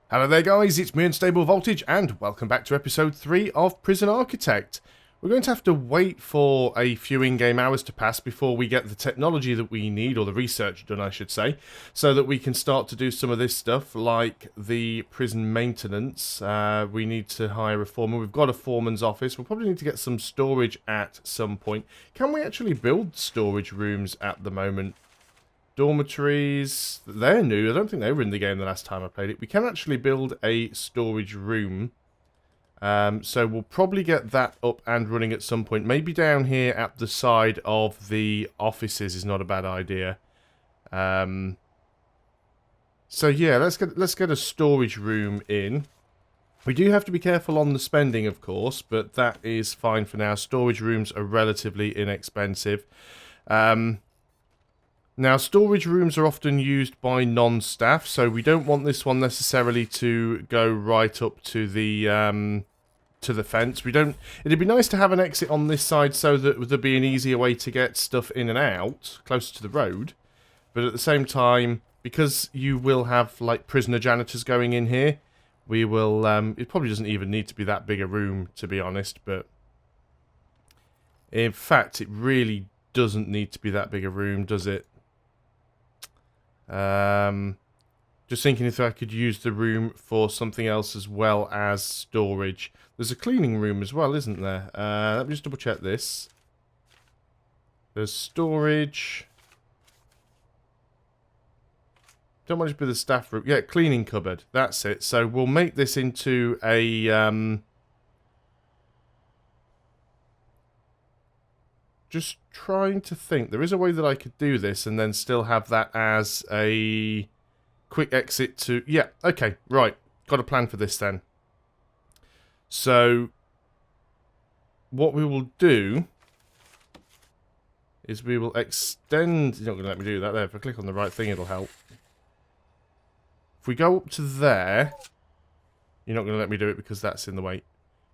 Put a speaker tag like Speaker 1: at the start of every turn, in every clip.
Speaker 1: Hello there guys, it's me Unstable Voltage and welcome back to episode 3 of Prison Architect. We're going to have to wait for a few in-game hours to pass before we get the technology that we need, or the research done I should say, so that we can start to do some of this stuff like the prison maintenance. We need to hire a foreman. We've got a foreman's office. We'll probably need to get some storage at some point. Can we actually build storage rooms at the moment? Dormitories, they're new. I don't think they were in the game the last time I played it. We can actually build a storage room. So we'll probably get that up and running at some point. Maybe down here at the side of the offices is not a bad idea. So yeah, let's get a storage room in. We do have to be careful on the spending, of course, but that is fine for now. Storage rooms are relatively inexpensive. Now, storage rooms are often used by non-staff, so we don't want this one necessarily to go right up to the fence. We don't. It'd be nice to have an exit on this side so that there'd be an easier way to get stuff in and out, closer to the road. But at the same time, because you will have like prisoner janitors going in here, we will. It probably doesn't even need to be that big a room, to be honest. But in fact, it really doesn't need to be that big a room, does it? Just thinking if I could use the room for something else as well as storage. There's a cleaning room as well, isn't there? Let me just double check this. There's storage. Don't want it to be the staff room. Yeah, cleaning cupboard. That's it. So we'll make this into a just trying to think. There is a way that I could do this and then still have that as a quick exit to... Yeah, okay, right. Got a plan for this then. So, what we will do is we will extend... You're not going to let me do that there. If I click on the right thing, it'll help. If we go up to there... You're not going to let me do it because that's in the way.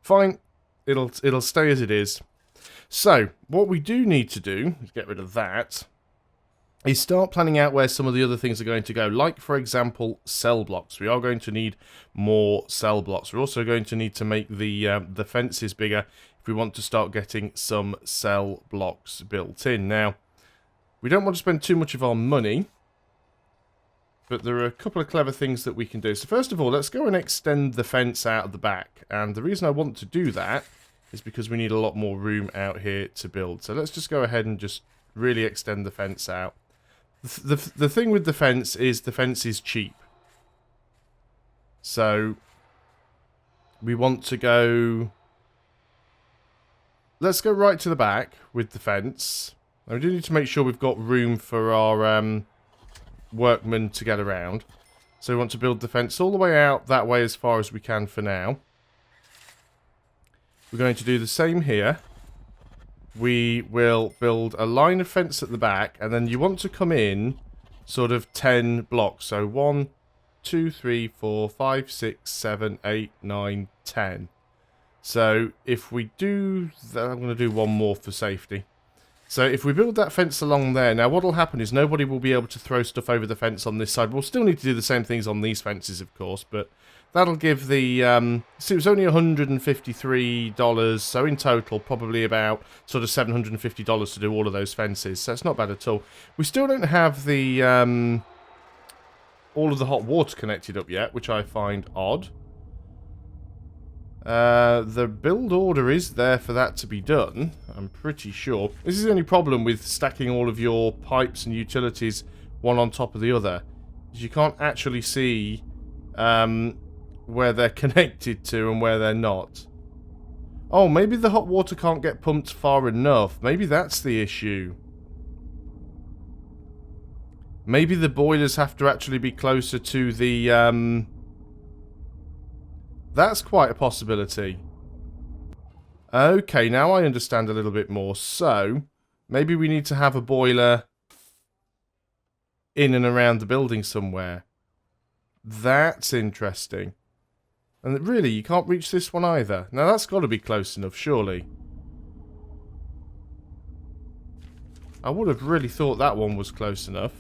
Speaker 1: Fine. It'll stay as it is. So, what we do need to do, is get rid of that, is start planning out where some of the other things are going to go. Like, for example, cell blocks. We are going to need more cell blocks. We're also going to need to make the fences bigger if we want to start getting some cell blocks built in. Now, we don't want to spend too much of our money, but there are a couple of clever things that we can do. So first of all, let's go and extend the fence out of the back. And the reason I want to do that is because we need a lot more room out here to build. So let's just go ahead and just really extend the fence out. The thing with the fence is cheap. So we want to go... Let's go right to the back with the fence. And we do need to make sure we've got room for our workmen to get around. So we want to build the fence all the way out that way as far as we can for now. We're going to do the same here. We will build a line of fence at the back, and then you want to come in sort of 10 blocks. So 1, 2, 3, 4, 5, 6, 7, 8, 9, 10. So if we do that, I'm going to do one more for safety. So if we build that fence along there, now what will happen is nobody will be able to throw stuff over the fence on this side. We'll still need to do the same things on these fences, of course, but that'll give the... so it was only $153, so in total probably about sort of $750 to do all of those fences, so it's not bad at all. We still don't have the all of the hot water connected up yet, which I find odd. The build order is there for that to be done, I'm pretty sure. This is the only problem with stacking all of your pipes and utilities one on top of the other, is you can't actually see where they're connected to and where they're not. Oh, maybe the hot water can't get pumped far enough. Maybe that's the issue. Maybe the boilers have to actually be closer to the... That's quite a possibility. Okay, now I understand a little bit more. So, maybe we need to have a boiler in and around the building somewhere. That's interesting. And really, you can't reach this one either. Now, that's got to be close enough, surely. I would have really thought that one was close enough.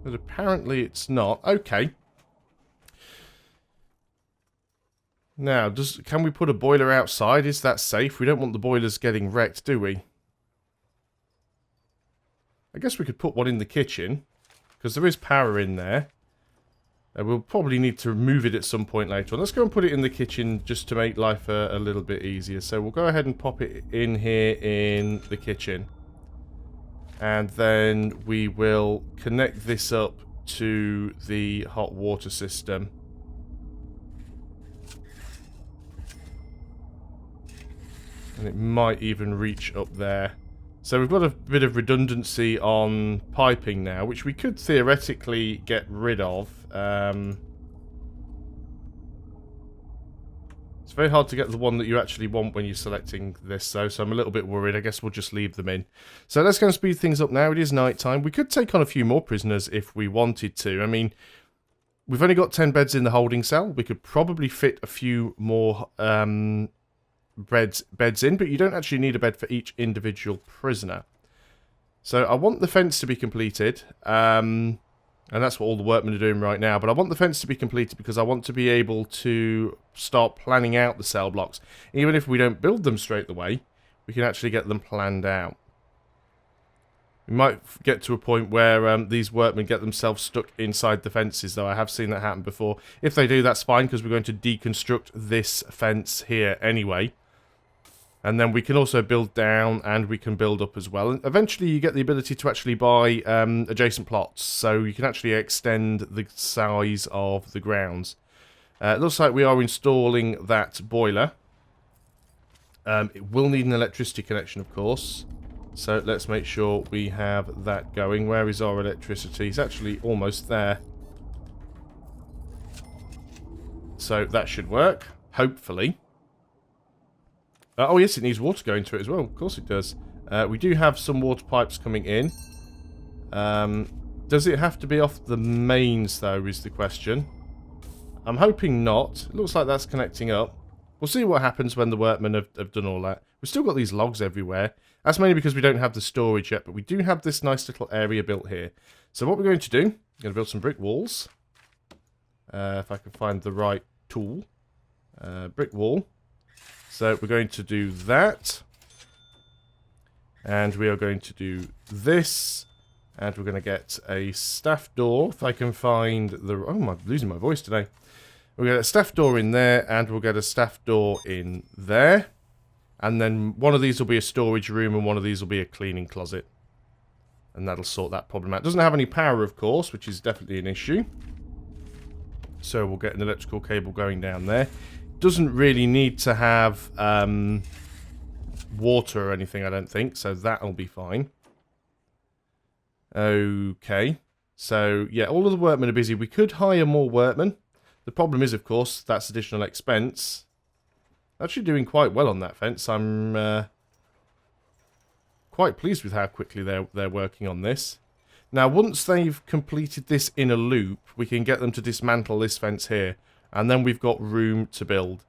Speaker 1: But apparently it's not. Okay. Now, can we put a boiler outside? Is that safe? We don't want the boilers getting wrecked, do we? I guess we could put one in the kitchen, because there is power in there. We'll probably need to remove it at some point later on. Let's go and put it in the kitchen just to make life a little bit easier. So we'll go ahead and pop it in here in the kitchen. And then we will connect this up to the hot water system. And it might even reach up there. So we've got a bit of redundancy on piping now, which we could theoretically get rid of. It's very hard to get the one that you actually want when you're selecting this, though, so I'm a little bit worried. I guess we'll just leave them in. So let's go and speed things up now. It is night time. We could take on a few more prisoners if we wanted to. I mean, we've only got 10 beds in the holding cell. We could probably fit a few more beds in, but you don't actually need a bed for each individual prisoner. So I want the fence to be completed, and that's what all the workmen are doing right now, but I want the fence to be completed because I want to be able to start planning out the cell blocks. Even if we don't build them straight away, we can actually get them planned out. We might get to a point where these workmen get themselves stuck inside the fences, though I have seen that happen before. If they do, that's fine, because we're going to deconstruct this fence here anyway. And then we can also build down and we can build up as well. And eventually you get the ability to actually buy adjacent plots. So you can actually extend the size of the grounds. It looks like we are installing that boiler. It will need an electricity connection, of course. So let's make sure we have that going. Where is our electricity? It's actually almost there. So that should work, hopefully. Oh yes, it needs water going to it as well. Of course it does. We do have some water pipes coming in. Does it have to be off the mains, though, is the question. I'm hoping not. It looks like that's connecting up. We'll see what happens when the workmen have done all that. We've still got these logs everywhere. That's mainly because we don't have the storage yet, but we do have this nice little area built here. So what we're going to do, we're going to build some brick walls. If I can find the right tool. Brick wall. So we're going to do that. And we are going to do this. And we're going to get a staff door. If I can find the... Oh, I'm losing my voice today. We'll get a staff door in there. And we'll get a staff door in there. And then one of these will be a storage room. And one of these will be a cleaning closet. And that'll sort that problem out. It doesn't have any power, of course, which is definitely an issue. So we'll get an electrical cable going down there. Doesn't really need to have water or anything, I don't think, so that'll be fine. Okay, so yeah, all of the workmen are busy. We could hire more workmen. The problem is, of course, that's additional expense. Actually doing quite well on that fence. I'm quite pleased with how quickly they're working on this. Now, once they've completed this in a loop, we can get them to dismantle this fence here. And then we've got room to build.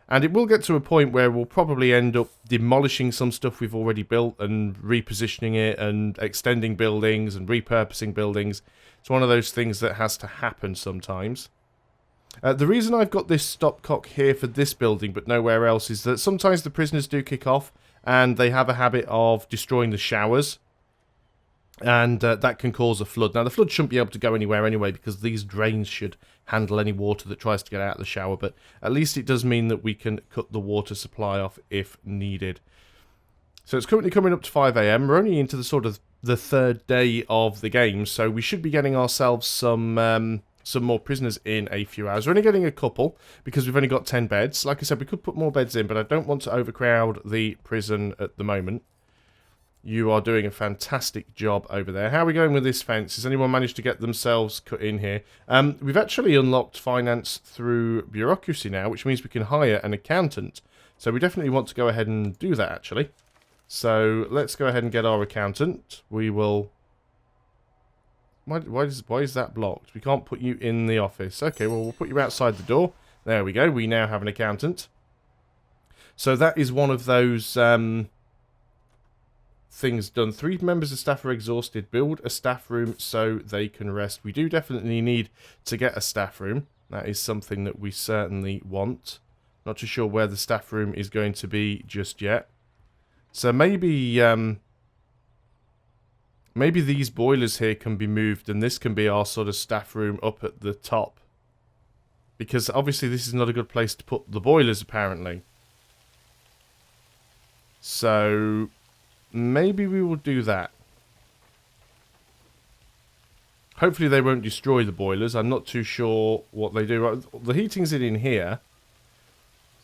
Speaker 1: And it will get to a point where we'll probably end up demolishing some stuff we've already built and repositioning it and extending buildings and repurposing buildings. It's one of those things that has to happen sometimes. The reason I've got this stopcock here for this building but nowhere else is that sometimes the prisoners do kick off and they have a habit of destroying the showers. And that can cause a flood. Now, the flood shouldn't be able to go anywhere anyway because these drains should handle any water that tries to get out of the shower. But at least it does mean that we can cut the water supply off if needed. So it's currently coming up to 5 AM. We're only into the sort of the third day of the game. So we should be getting ourselves some more prisoners in a few hours. We're only getting a couple because we've only got 10 beds. Like I said, we could put more beds in, but I don't want to overcrowd the prison at the moment. You are doing a fantastic job over there. How are we going with this fence? Has anyone managed to get themselves cut in here? We've actually unlocked finance through bureaucracy now, which means we can hire an accountant. So we definitely want to go ahead and do that, actually. So let's go ahead and get our accountant. We will... Why is that blocked? We can't put you in the office. Okay, well, we'll put you outside the door. There we go. We now have an accountant. So that is one of those... things done. 3 members of staff are exhausted. Build a staff room so they can rest. We do definitely need to get a staff room. That is something that we certainly want. Not too sure where the staff room is going to be just yet. So maybe maybe these boilers here can be moved and this can be our sort of staff room up at the top. Because obviously this is not a good place to put the boilers apparently. So maybe we will do that. Hopefully they won't destroy the boilers. I'm not too sure what they do. The heating's in here.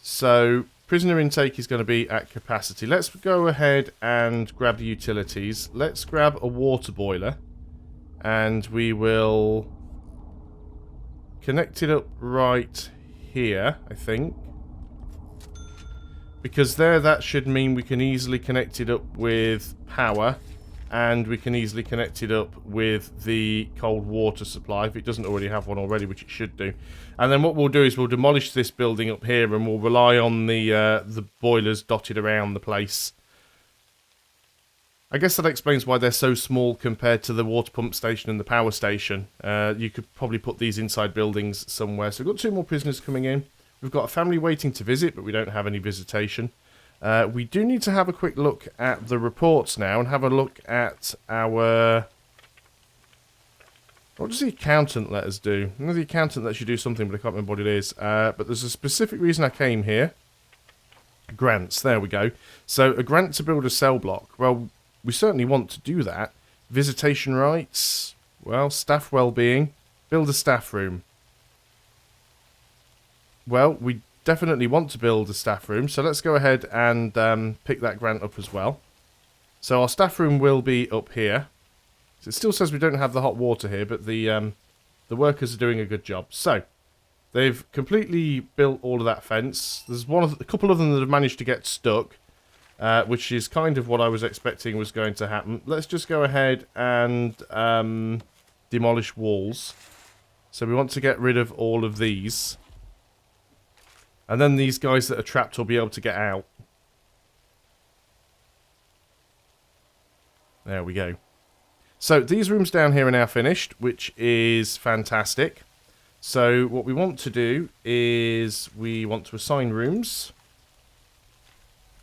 Speaker 1: So prisoner intake is going to be at capacity. Let's go ahead and grab the utilities. Let's grab a water boiler. And we will connect it up right here, I think. Because that should mean we can easily connect it up with power. And we can easily connect it up with the cold water supply, if it doesn't already have one already, which it should do. And then what we'll do is we'll demolish this building up here, and we'll rely on the boilers dotted around the place. I guess that explains why they're so small compared to the water pump station and the power station. You could probably put these inside buildings somewhere. So we've got 2 more prisoners coming in. We've got a family waiting to visit, but we don't have any visitation. We do need to have a quick look at the reports now and have a look at our... What does the accountant let us do? I know the accountant lets you do something, but I can't remember what it is. But there's a specific reason I came here. Grants, there we go. So, a grant to build a cell block. Well, we certainly want to do that. Visitation rights. Well, staff well-being. Build a staff room. Well, we definitely want to build a staff room, so let's go ahead and pick that grant up as well. So our staff room will be up here. So it still says we don't have the hot water here, but the workers are doing a good job. So they've completely built all of that fence. There's a couple of them that have managed to get stuck, which is kind of what I was expecting was going to happen. Let's just go ahead and demolish walls. So we want to get rid of all of these. And then these guys that are trapped will be able to get out. There we go. So these rooms down here are now finished, which is fantastic. So what we want to do is we want to assign rooms.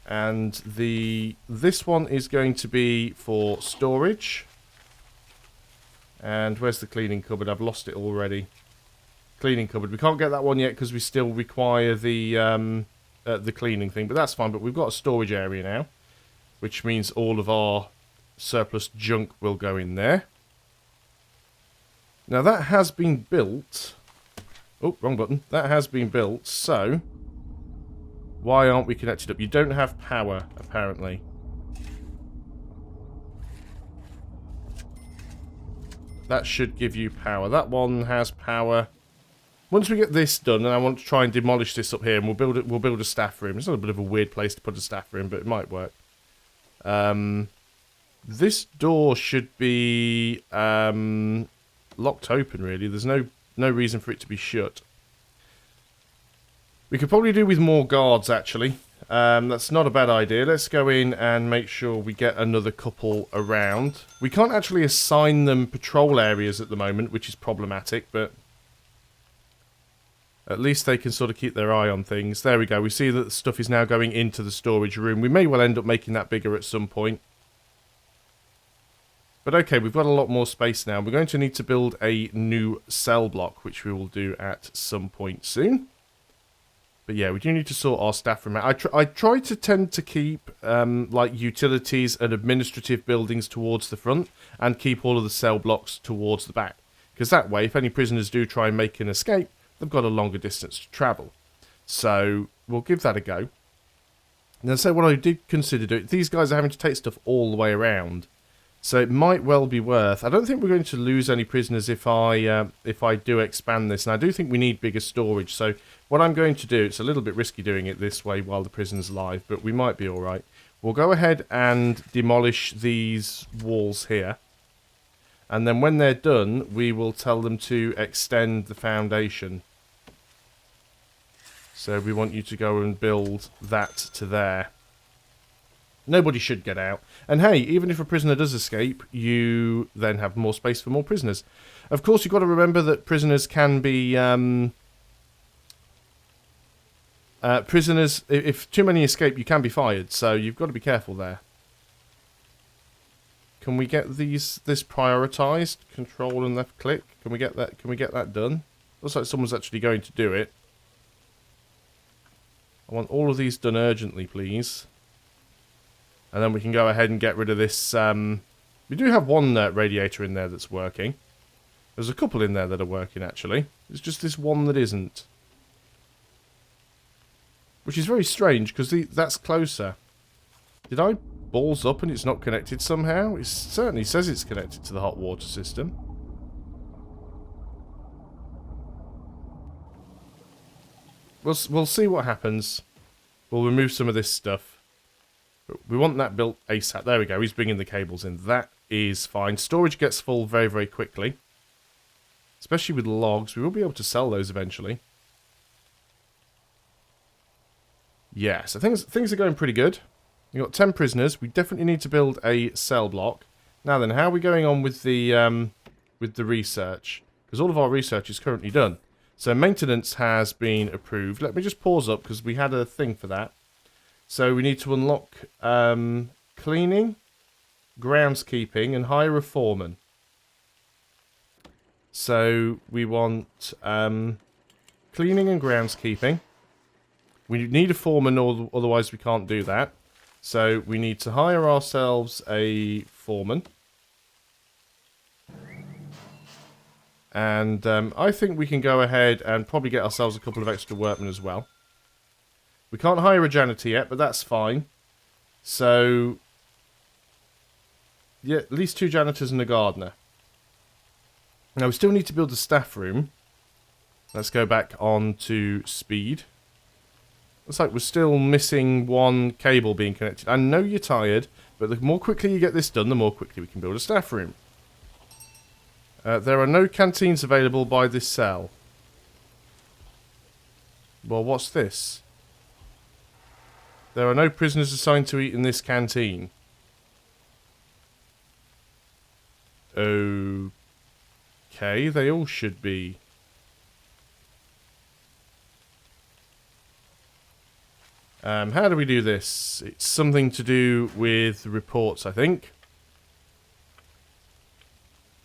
Speaker 1: And this one is going to be for storage. And where's the cleaning cupboard? I've lost it already. Cleaning cupboard. We can't get that one yet because we still require the cleaning thing, but that's fine. But we've got a storage area now, which means all of our surplus junk will go in there. Now that has been built. Oh, wrong button. That has been built, so why aren't we connected up? You don't have power, apparently. That should give you power. That one has power. Once we get this done, and I want to try and demolish this up here, and we'll build a staff room. It's not a bit of a weird place to put a staff room, but it might work. This door should be locked open, really. There's no reason for it to be shut. We could probably do with more guards, actually. That's not a bad idea. Let's go in and make sure we get another couple around. We can't actually assign them patrol areas at the moment, which is problematic, but at least they can sort of keep their eye on things. There we go. We see that the stuff is now going into the storage room. We may well end up making that bigger at some point. But okay, we've got a lot more space now. We're going to need to build a new cell block, which we will do at some point soon. But yeah, we do need to sort our staff room out. I try to tend to keep like utilities and administrative buildings towards the front and keep all of the cell blocks towards the back. Because that way, if any prisoners do try and make an escape, they've got a longer distance to travel. So we'll give that a go. Now, so what I did consider doing, these guys are having to take stuff all the way around. So it might well be worth. I don't think we're going to lose any prisoners if I do expand this. And I do think we need bigger storage. So what I'm going to do, it's a little bit risky doing it this way while the prison's alive, but we might be all right. We'll go ahead and demolish these walls here. And then when they're done, we will tell them to extend the foundation. So we want you to go and build that to there. Nobody should get out. And hey, even if a prisoner does escape, you then have more space for more prisoners. Of course, you've got to remember that prisoners can be... prisoners, if too many escape, you can be fired. So you've got to be careful there. Can we get this prioritized? Control and left click. Can we get that? Can we get that done? Looks like someone's actually going to do it. I want all of these done urgently, please. And then we can go ahead and get rid of this. We do have one radiator in there that's working. There's a couple in there that are working, actually. It's just this one that isn't. Which is very strange, because that's closer. Did I balls up and it's not connected somehow? It certainly says it's connected to the hot water system. We'll see what happens. We'll remove some of this stuff. But we want that built ASAP. There we go. He's bringing the cables in. That is fine. Storage gets full very, very quickly. Especially with logs. We will be able to sell those eventually. Yeah, so things are going pretty good. We've got 10 prisoners. We definitely need to build a cell block. Now then, how are we going on with the research? Because all of our research is currently done. So maintenance has been approved. Let me just pause up because we had a thing for that. So we need to unlock cleaning, groundskeeping, and hire a foreman. So we want cleaning and groundskeeping. We need a foreman, or otherwise we can't do that. So we need to hire ourselves a foreman. And I think we can go ahead and probably get ourselves a couple of extra workmen as well. We can't hire a janitor yet, but that's fine. So, yeah, at least 2 janitors and a gardener. Now, we still need to build a staff room. Let's go back on to speed. Looks like we're still missing one cable being connected. I know you're tired, but the more quickly you get this done, the more quickly we can build a staff room. There are no canteens available by this cell. Well, what's this? There are no prisoners assigned to eat in this canteen. Okay, they all should be. How do we do this? It's something to do with reports, I think.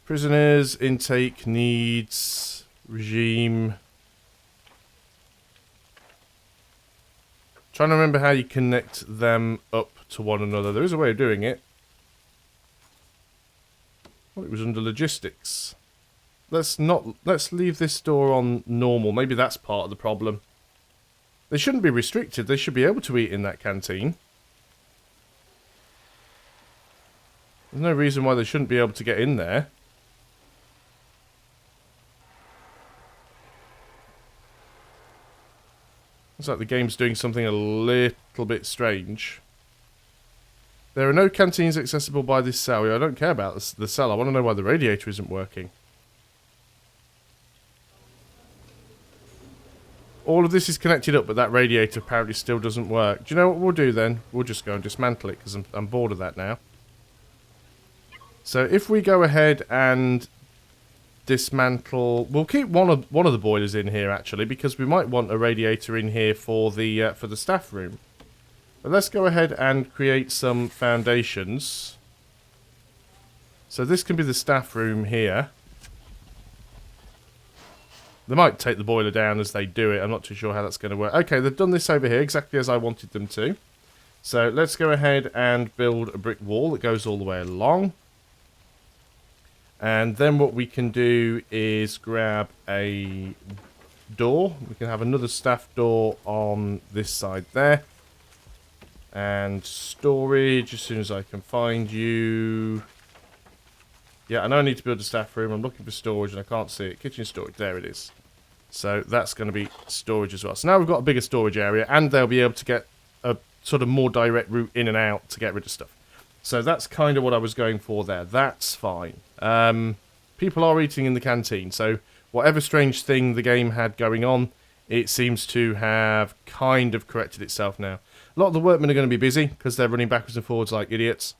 Speaker 1: Prisoners, intake, needs, regime. Trying to remember how you connect them up to one another. There is a way of doing it. Well, it was under logistics. Let's leave this door on normal. Maybe that's part of the problem. They shouldn't be restricted. They should be able to eat in that canteen. There's no reason why they shouldn't be able to get in there. Looks like the game's doing something a little bit strange. There are no canteens accessible by this cell. I don't care about the cell. I want to know why the radiator isn't working. All of this is connected up, but that radiator apparently still doesn't work. Do you know what we'll do then? We'll just go and dismantle it, because I'm bored of that now. So if we go ahead and dismantle... We'll keep one of the boilers in here, actually, because we might want a radiator in here for the staff room. But let's go ahead and create some foundations. So this can be the staff room here. They might take the boiler down as they do it. I'm not too sure how that's going to work. Okay, they've done this over here exactly as I wanted them to. So let's go ahead and build a brick wall that goes all the way along. And then what we can do is grab a door. We can have another staff door on this side there. And storage as soon as I can find you. Yeah, I know I need to build a staff room. I'm looking for storage and I can't see it. Kitchen storage. There it is. So that's going to be storage as well. So now we've got a bigger storage area and they'll be able to get a sort of more direct route in and out to get rid of stuff. So that's kind of what I was going for there. That's fine. People are eating in the canteen. So whatever strange thing the game had going on, it seems to have kind of corrected itself now. A lot of the workmen are going to be busy because they're running backwards and forwards like idiots.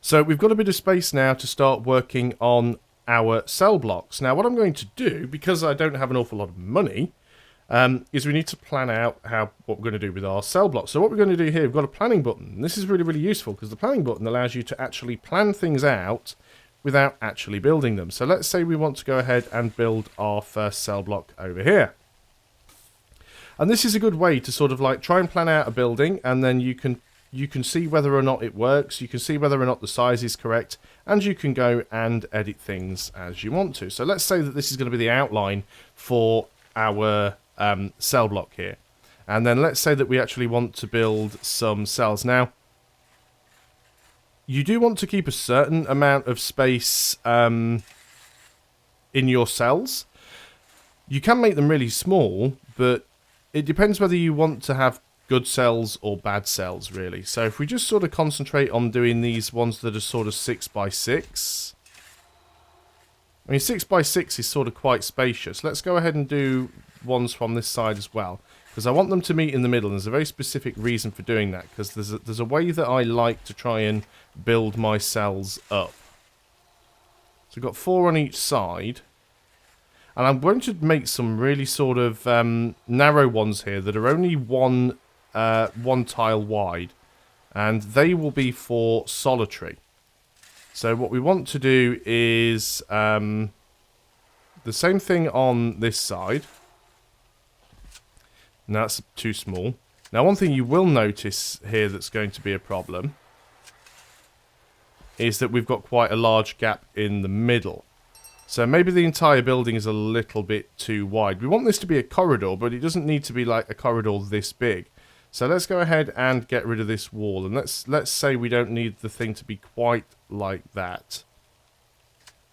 Speaker 1: So we've got a bit of space now to start working on our cell blocks. Now what I'm going to do, because I don't have an awful lot of money, is we need to plan out what we're going to do with our cell blocks. So what we're going to do here, we've got a planning button. This is really, really useful because the planning button allows you to actually plan things out without actually building them. So let's say we want to go ahead and build our first cell block over here. And this is a good way to sort of like try and plan out a building, and then you can see whether or not it works, you can see whether or not the size is correct, and you can go and edit things as you want to. So let's say that this is going to be the outline for our cell block here. And then let's say that we actually want to build some cells. Now, you do want to keep a certain amount of space in your cells. You can make them really small, but it depends whether you want to have good cells or bad cells, really. So if we just sort of concentrate on doing these ones that are sort of 6x6. I mean, 6x6 is sort of quite spacious. Let's go ahead and do ones from this side as well, because I want them to meet in the middle. And there's a very specific reason for doing that, because there's a way that I like to try and build my cells up. So we've got 4 on each side. And I'm going to make some really sort of narrow ones here that are only one tile wide. And they will be for solitary. So what we want to do is the same thing on this side. Now that's too small. Now one thing you will notice here that's going to be a problem is that we've got quite a large gap in the middle. So maybe the entire building is a little bit too wide. We want this to be a corridor, but it doesn't need to be like a corridor this big. So let's go ahead and get rid of this wall. And let's say we don't need the thing to be quite like that.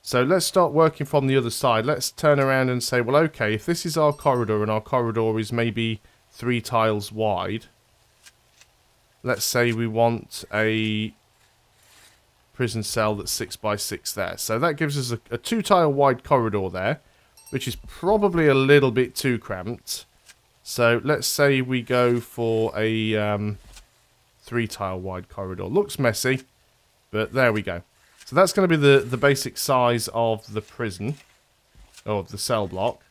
Speaker 1: So let's start working from the other side. Let's turn around and say, well, okay, if this is our corridor and our corridor is maybe 3 tiles wide. Let's say we want a prison cell that's 6x6 there. So that gives us a 2 tile wide corridor there, which is probably a little bit too cramped. So let's say we go for a 3 tile wide corridor. Looks messy, but there we go. So that's going to be the basic size of the prison, or the cell block.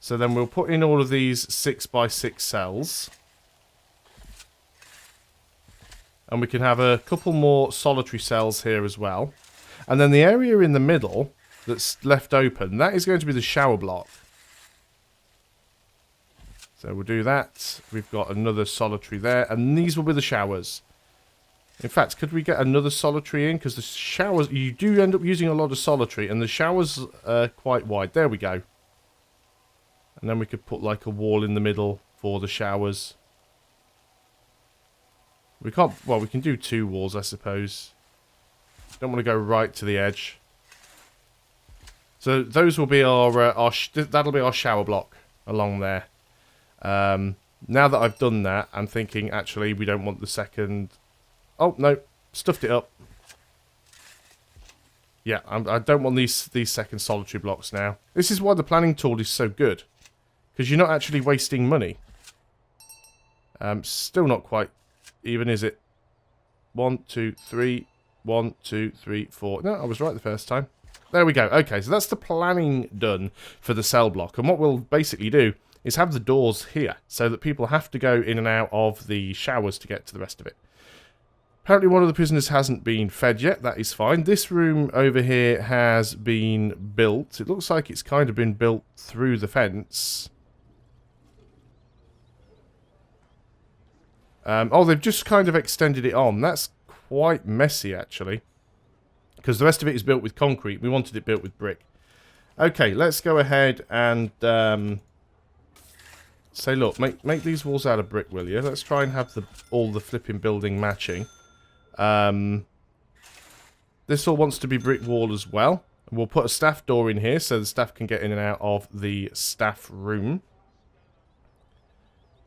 Speaker 1: So then we'll put in all of these 6x6 cells. And we can have a couple more solitary cells here as well. And then the area in the middle that's left open, that is going to be the shower block. So we'll do that. We've got another solitary there. And these will be the showers. In fact, could we get another solitary in? Because the showers, you do end up using a lot of solitary. And the showers are quite wide. There we go. And then we could put like a wall in the middle for the showers. We can't, well, we can do 2 walls, I suppose. Don't want to go right to the edge. So those will be that'll be our shower block along there. Now that I've done that, I'm thinking, actually, we don't want the second... Oh, no, stuffed it up. Yeah, I don't want these second solitary blocks now. This is why the planning tool is so good. Because you're not actually wasting money. Still not quite even, is it? 1, 2, 3. 1, 2, 3, 4. No, I was right the first time. There we go. Okay, so that's the planning done for the cell block. And what we'll basically do is have the doors here, so that people have to go in and out of the showers to get to the rest of it. Apparently one of the prisoners hasn't been fed yet. That is fine. This room over here has been built. It looks like it's kind of been built through the fence. Oh, they've just kind of extended it on. That's quite messy, actually. Because the rest of it is built with concrete. We wanted it built with brick. Okay, let's go ahead and say, look, make these walls out of brick, will you? Let's try and have all the flipping building matching. This all wants to be brick wall as well. We'll put a staff door in here so the staff can get in and out of the staff room.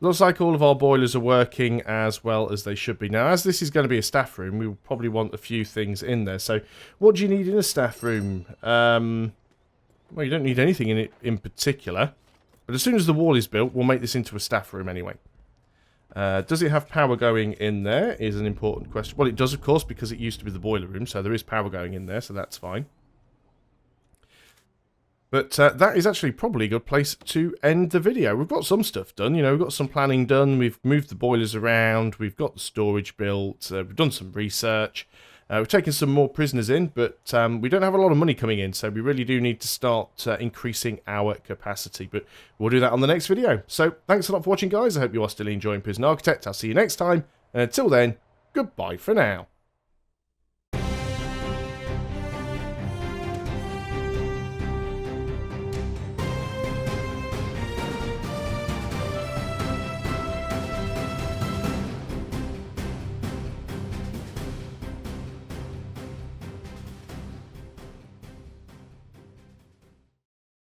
Speaker 1: Looks like all of our boilers are working as well as they should be. Now, as this is going to be a staff room, we will probably want a few things in there. So, what do you need in a staff room? Well, you don't need anything in it in particular. But as soon as the wall is built, we'll make this into a staff room anyway. Does it have power going in there is an important question. Well, it does, of course, because it used to be the boiler room, so there is power going in there, so that's fine. But that is actually probably a good place to end the video. We've got some stuff done, you know, we've got some planning done, we've moved the boilers around, we've got the storage built, we've done some research, we've taken some more prisoners in, but we don't have a lot of money coming in, so we really do need to start increasing our capacity. But we'll do that on the next video. So thanks a lot for watching, guys. I hope you are still enjoying Prison Architect. I'll see you next time, and until then, goodbye for now.